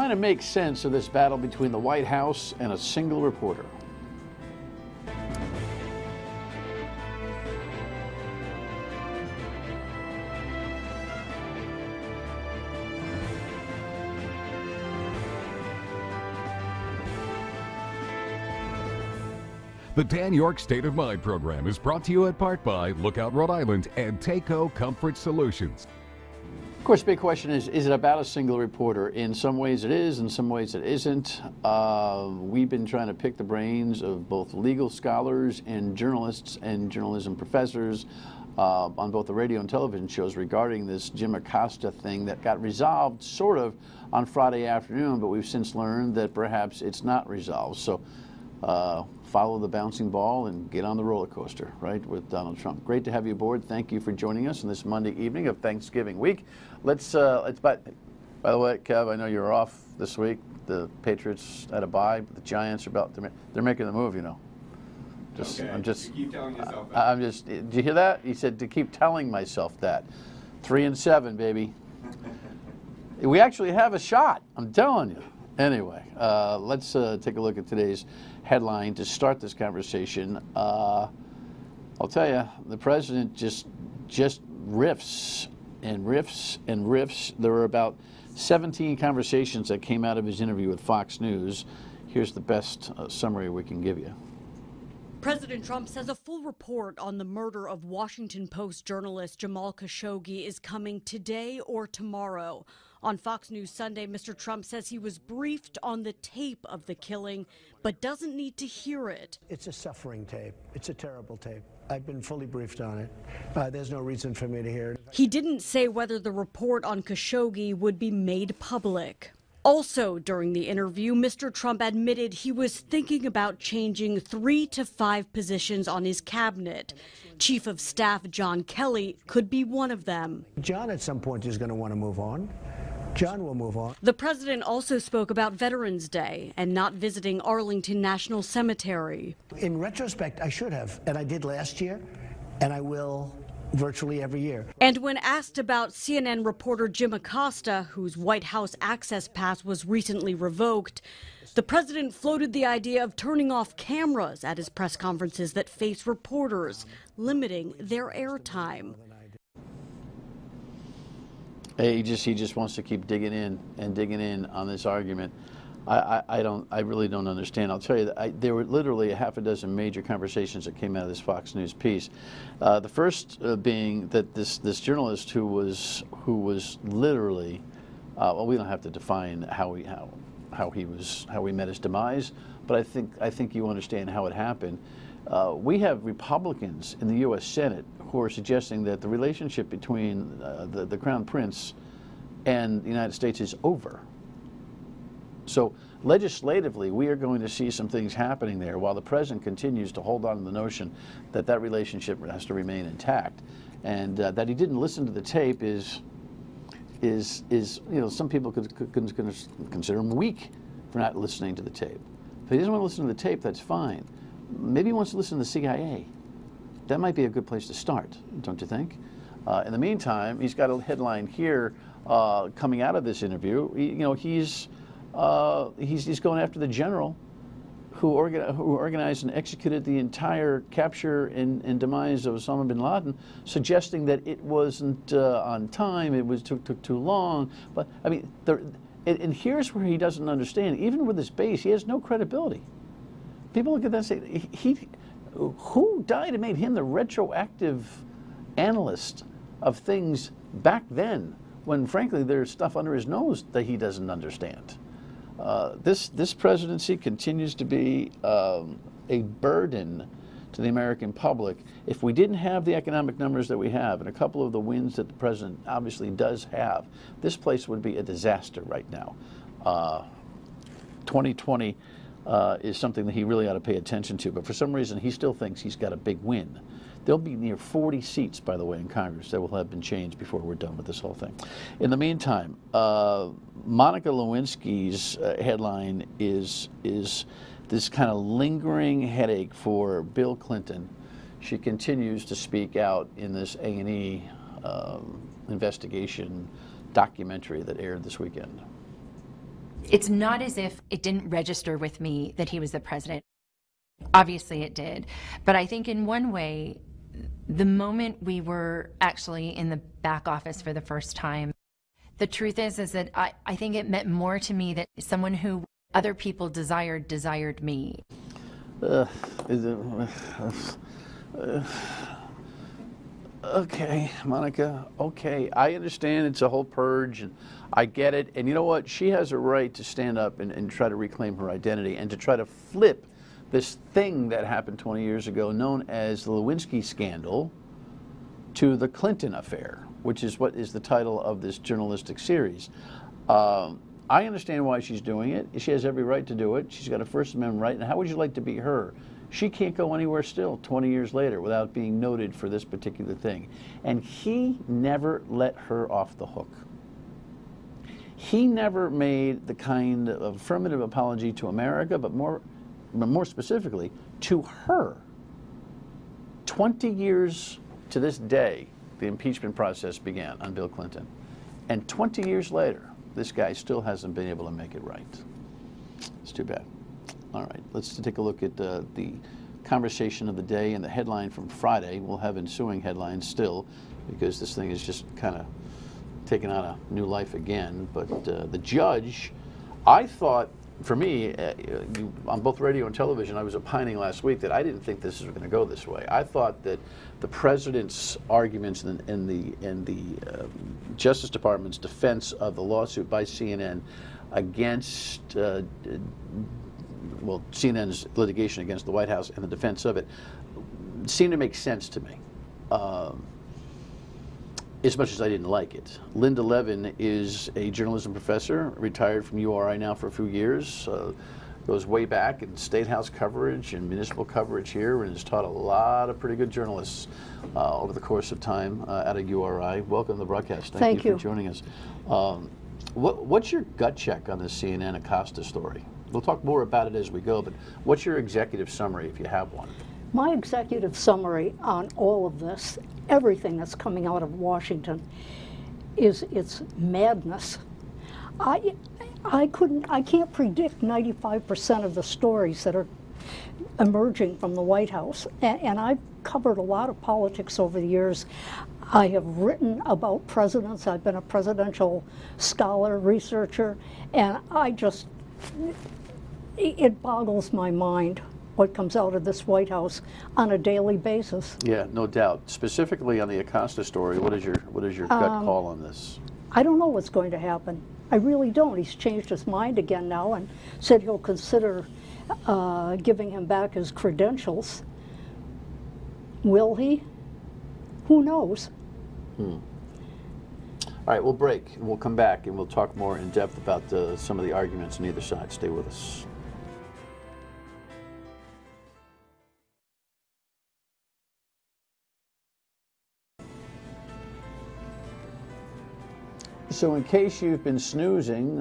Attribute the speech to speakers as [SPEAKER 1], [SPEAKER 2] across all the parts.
[SPEAKER 1] Trying to make sense of this battle between the White House and a single reporter.
[SPEAKER 2] The Dan York State of Mind program is brought to you in part by Lookout Rhode Island and Taco Comfort Solutions.
[SPEAKER 1] Of course, the big question is it about a single reporter? In some ways it is, in some ways it isn't. We've been trying to pick the brains of both legal scholars and journalists and journalism professors on both the radio and television shows regarding this Jim Acosta thing that got resolved sort of on Friday afternoon, but we've since learned that perhaps it's not resolved. So follow the bouncing ball and get on the roller coaster, right, with Donald Trump. Great to have you aboard. Thank you for joining us on this Monday evening of Thanksgiving week. By the way, Kev, I know you're off this week. The Patriots had a bye, but the Giants are they're making the move, you know.
[SPEAKER 3] Okay.
[SPEAKER 1] I'm just,
[SPEAKER 3] you keep telling yourself that.
[SPEAKER 1] Did you hear that? He said to keep telling myself that. 3-7, baby. We actually have a shot, I'm telling you. Anyway, let's take a look at today's headline to start this conversation. I'll tell you, the president just riffs and riffs and riffs. There were about 17 conversations that came out of his interview with Fox News. Here's the best summary we can give you.
[SPEAKER 4] President Trump says a full report on the murder of Washington Post journalist Jamal Khashoggi is coming today or tomorrow. On Fox News Sunday, Mr. Trump says he was briefed on the tape of the killing, but doesn't need to hear it.
[SPEAKER 5] It's a suffering tape. It's a terrible tape. I've been fully briefed on it. There's no reason for me to hear it.
[SPEAKER 4] He didn't say whether the report on Khashoggi would be made public. Also during the interview, Mr. Trump admitted he was thinking about changing 3 to 5 positions on his cabinet. Chief of Staff John Kelly could be one of them.
[SPEAKER 5] John at some point is going to want to move on. John will move on.
[SPEAKER 4] The president also spoke about Veterans Day and not visiting Arlington National Cemetery.
[SPEAKER 5] In retrospect, I should have, and I did last year, and I will virtually every year.
[SPEAKER 4] And when asked about CNN reporter Jim Acosta, whose White House access pass was recently revoked, the president floated the idea of turning off cameras at his press conferences that face reporters, limiting their airtime.
[SPEAKER 1] He just wants to keep digging in on this argument. I really don't understand. I'll tell you that there were literally a half a dozen major conversations that came out of this Fox News piece. The first being that this journalist who was literally, well, we don't have to define how we met his demise, but I think you understand how it happened. We have Republicans in the U.S. Senate who are suggesting that the relationship between the Crown Prince and the United States is over. So legislatively, we are going to see some things happening there while the president continues to hold on to the notion that that relationship has to remain intact. And that he didn't listen to the tape is some people could consider him weak for not listening to the tape. If he doesn't want to listen to the tape, that's fine. Maybe he wants to listen to the CIA. That might be a good place to start, don't you think? In the meantime, he's got a headline here coming out of this interview. He's going after the general who organized and executed the entire capture and demise of Osama bin Laden, suggesting that it wasn't on time, took too long. But I mean, and here's where he doesn't understand. Even with his base, he has no credibility. People look at that and say, who died and made him the retroactive analyst of things back then, when frankly there's stuff under his nose that he doesn't understand. This presidency continues to be a burden to the American public. If we didn't have the economic numbers that we have and a couple of the wins that the president obviously does have, this place would be a disaster right now. 2020 is something that he really ought to pay attention to, but for some reason he still thinks he's got a big win. There'll be near 40 seats, by the way, in Congress that will have been changed before we're done with this whole thing. In the meantime, Monica Lewinsky's headline is this kind of lingering headache for Bill Clinton. She continues to speak out in this A&E investigation documentary that aired this weekend.
[SPEAKER 6] It's not as if it didn't register with me that he was the president. Obviously it did. But I think in one way, the moment we were actually in the back office for the first time, the truth is that I think it meant more to me that someone who other people desired me.
[SPEAKER 1] Okay, Monica, okay. I understand it's a whole purge, and I get it. And you know what? She has a right to stand up and try to reclaim her identity and to try to flip this thing that happened 20 years ago known as the Lewinsky scandal to the Clinton affair, which is what is the title of this journalistic series. I understand why she's doing it. She has every right to do it. She's got a First Amendment right. And how would you like to be her? She can't go anywhere still 20 years later without being noted for this particular thing. And he never let her off the hook. He never made the kind of affirmative apology to America, but more specifically to her. 20 years to this day, the impeachment process began on Bill Clinton. And 20 years later, this guy still hasn't been able to make it right. It's too bad. All right, let's take a look at the conversation of the day and the headline from Friday. We'll have ensuing headlines still because this thing is just kind of taking on a new life again. But the judge, I thought, for me, on both radio and television, I was opining last week that I didn't think this was going to go this way. I thought that the president's arguments in the Justice Department's defense of the lawsuit by CNN against, well, CNN's litigation against the White House and the defense of it seemed to make sense to me. As much as I didn't like it. Linda Levin is a journalism professor, retired from URI now for a few years, goes way back in State House coverage and municipal coverage here, and has taught a lot of pretty good journalists over the course of time out of URI. Welcome to the broadcast. Thank you for joining us. What's your gut check on this CNN Acosta story? We'll talk more about it as we go, but what's your executive summary if you have one?
[SPEAKER 7] My executive summary on all of this, everything that's coming out of Washington, is it's madness. I can't predict 95% of the stories that are emerging from the White House, and I've covered a lot of politics over the years. I have written about presidents. I've been a presidential scholar, researcher, and it boggles my mind what comes out of this White House on a daily basis. Yeah,
[SPEAKER 1] no doubt. Specifically on the Acosta story, what is your gut call on this?
[SPEAKER 7] I don't know what's going to happen. I really don't. He's changed his mind again now and said he'll consider giving him back his credentials. Will he? Who knows?
[SPEAKER 1] All right, we'll break. We'll come back and we'll talk more in depth about some of the arguments on either side. Stay with us. So in case you've been snoozing,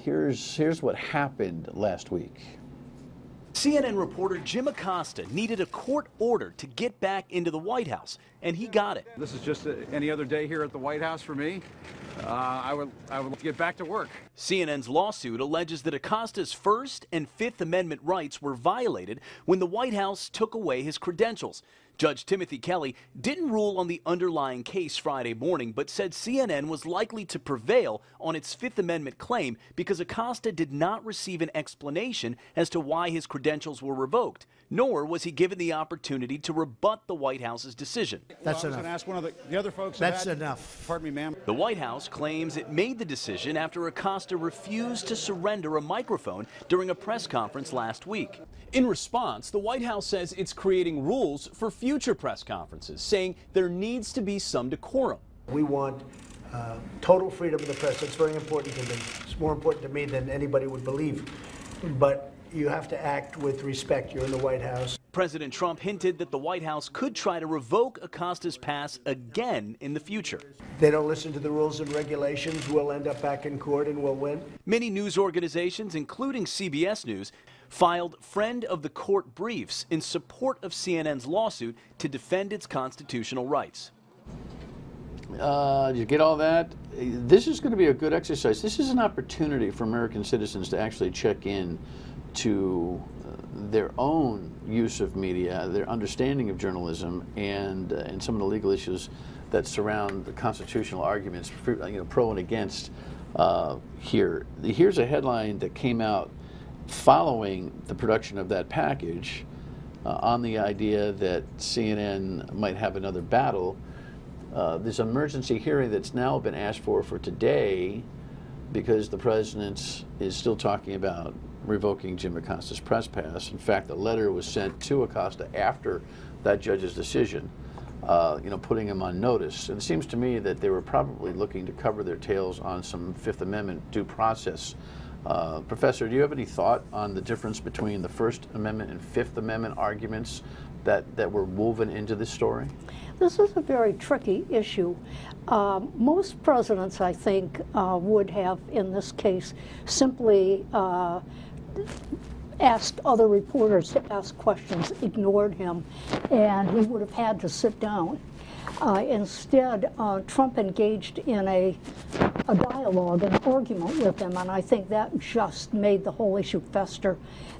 [SPEAKER 1] here's what happened last week.
[SPEAKER 8] CNN reporter Jim Acosta needed a court order to get back into the White House, and he got it.
[SPEAKER 3] This is just any other day here at the White House for me. I would get back to work.
[SPEAKER 8] CNN's lawsuit alleges that Acosta's First and Fifth Amendment rights were violated when the White House took away his credentials. Judge Timothy Kelly didn't rule on the underlying case Friday morning, but said CNN was likely to prevail on its Fifth Amendment claim because Acosta did not receive an explanation as to why his credentials were revoked, nor was he given the opportunity to rebut the White House's decision.
[SPEAKER 3] That's enough. I was going to ask one of the other folks.
[SPEAKER 5] That's enough.
[SPEAKER 3] Pardon me, ma'am.
[SPEAKER 8] The White House claims it made the decision after Acosta refused to surrender a microphone during a press conference last week. In response, the White House says it's creating rules for future press conferences, saying there needs to be some decorum.
[SPEAKER 5] We want total freedom of the press. It's very important to me. It's more important to me than anybody would believe. But you have to act with respect. You're in the White House.
[SPEAKER 8] President Trump hinted that the White House could try to revoke Acosta's pass again in the future.
[SPEAKER 5] They don't listen to the rules and regulations. We'll end up back in court and we'll win.
[SPEAKER 8] Many news organizations, including CBS News, filed friend of the court briefs in support of CNN's lawsuit to defend its constitutional rights.
[SPEAKER 1] You get all that? This is going to be a good exercise. This is an opportunity for American citizens to actually check in to their own use of media, their understanding of journalism, and some of the legal issues that surround the constitutional arguments, pro and against here. Here's a headline that came out following the production of that package on the idea that CNN might have another battle. This emergency hearing that's now been asked for today, because the president is still talking about revoking Jim Acosta's press pass. In fact, the letter was sent to Acosta after that judge's decision, putting him on notice. And it seems to me that they were probably looking to cover their tails on some Fifth Amendment due process. Professor, do you have any thought on the difference between the First Amendment and Fifth Amendment arguments that were woven into this story?
[SPEAKER 7] This is a very tricky issue. Most presidents, I think, would have, in this case, simply asked other reporters to ask questions, ignored him, and he would have had to sit down. Instead, Trump engaged in a dialogue, an argument with him, and I think that just made the whole issue fester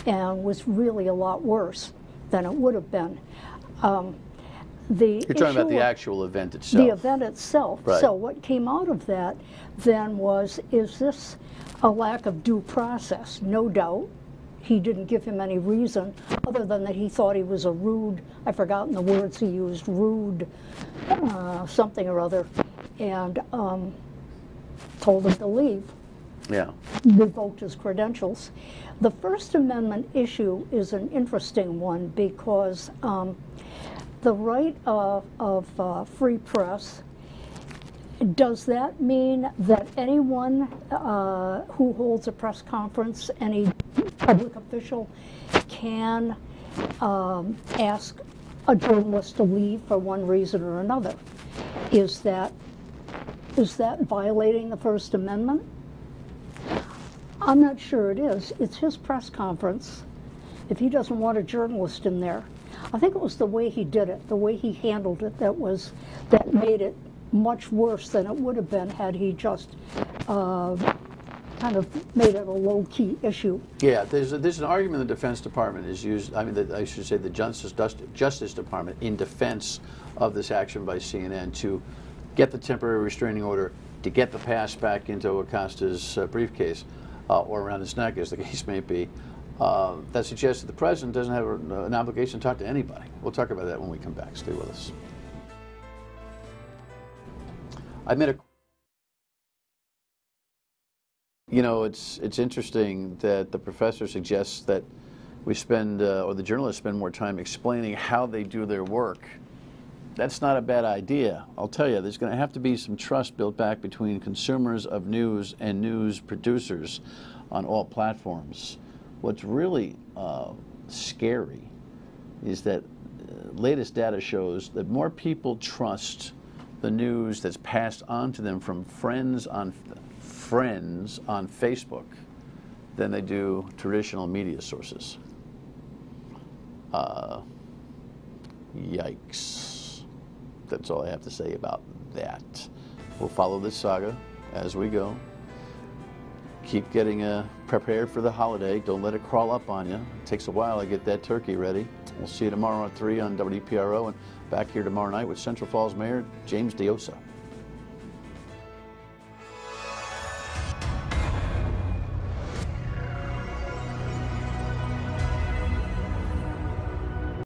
[SPEAKER 7] and was really a lot worse than it would have been.
[SPEAKER 1] You're talking about the actual event itself.
[SPEAKER 7] The event itself.
[SPEAKER 1] Right.
[SPEAKER 7] So what came out of that then was, is this a lack of due process? No doubt. He didn't give him any reason other than that he thought he was a rude, I've forgotten the words he used, rude something or other, and told him to leave.
[SPEAKER 1] Yeah.
[SPEAKER 7] Revoked his credentials. The First Amendment issue is an interesting one because the right of free press, does that mean that anyone who holds a press conference, any public official, can ask a journalist to leave for one reason or another? Is that violating the First Amendment? I'm not sure it is. It's his press conference. If he doesn't want a journalist in there, I think it was the way he did it, the way he handled it, that made it much worse than it would have been had he just kind of made it a low-key issue.
[SPEAKER 1] Yeah, there's an argument the Defense Department is used, I should say the Justice Department, in defense of this action by CNN to get the temporary restraining order, to get the pass back into Acosta's briefcase, or around his neck, as the case may be. That suggests that the president doesn't have an obligation to talk to anybody. We'll talk about that when we come back. Stay with us. I made a... it's interesting that the professor suggests that we spend, or the journalists spend more time explaining how they do their work. That's not a bad idea. I'll tell you, there's going to have to be some trust built back between consumers of news and news producers on all platforms. What's really scary is that latest data shows that more people trust the news that's passed on to them from friends on Facebook than they do traditional media sources. Yikes. That's all I have to say about that. We'll follow this saga as we go. Keep getting prepared for the holiday. Don't let it crawl up on you. It takes a while to get that turkey ready. We'll see you tomorrow at 3 on WPRO, and back here tomorrow night with Central Falls Mayor James Diosa.